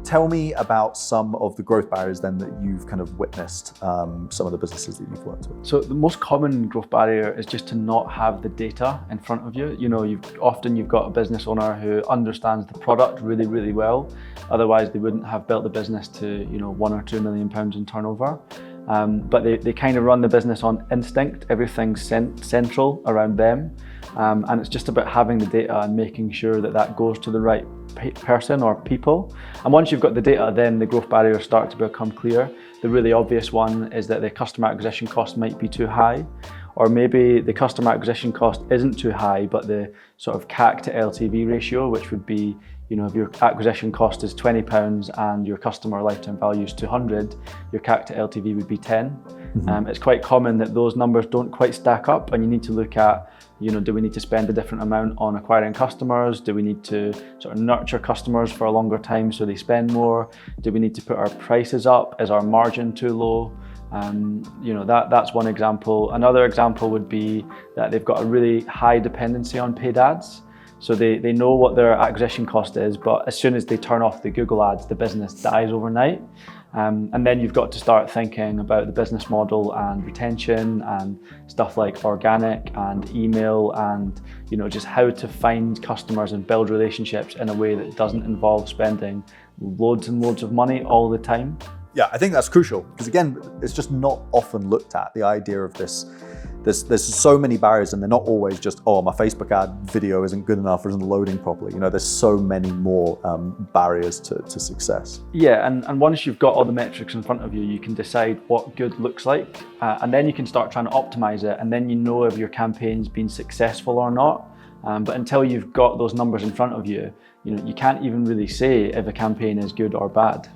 Tell me about some of the growth barriers then that you've kind of witnessed, some of the businesses that you've worked with. So the most common growth barrier is just to not have the data in front of you. You know, you've got a business owner who understands the product really, really well. Otherwise, they wouldn't have built the business to, you know, £1 or £2 million in turnover. But they kind of run the business on instinct. Everything's central around them. And it's just about having the data and making sure that that goes to the right person or people. And once you've got the data, then the growth barriers start to become clear. The really obvious one is that the customer acquisition cost might be too high, or maybe the customer acquisition cost isn't too high, but the sort of CAC to LTV ratio, which would be, you know, if your acquisition cost is £20 and your customer lifetime value is 200, your CAC to LTV would be 10. Mm-hmm. It's quite common that those numbers don't quite stack up, and you need to look at, you know, do we need to spend a different amount on acquiring customers? Do we need to sort of nurture customers for a longer time so they spend more? Do we need to put our prices up? Is our margin too low? You know, that's one example. Another example would be that they've got a really high dependency on paid ads. So they know what their acquisition cost is, but as soon as they turn off the Google ads, the business dies overnight. And then you've got to start thinking about the business model and retention and stuff like organic and email and, you know, just how to find customers and build relationships in a way that doesn't involve spending loads and loads of money all the time. Yeah, I think that's crucial because, again, it's just not often looked at, the idea of this. There's so many barriers, and they're not always just, oh, my Facebook ad video isn't good enough or isn't loading properly. You know, there's so many more barriers to success. Yeah, and once you've got all the metrics in front of you, you can decide what good looks like, and then you can start trying to optimize it, and then you know if your campaign's been successful or not. But until you've got those numbers in front of you, you know, you can't even really say if a campaign is good or bad.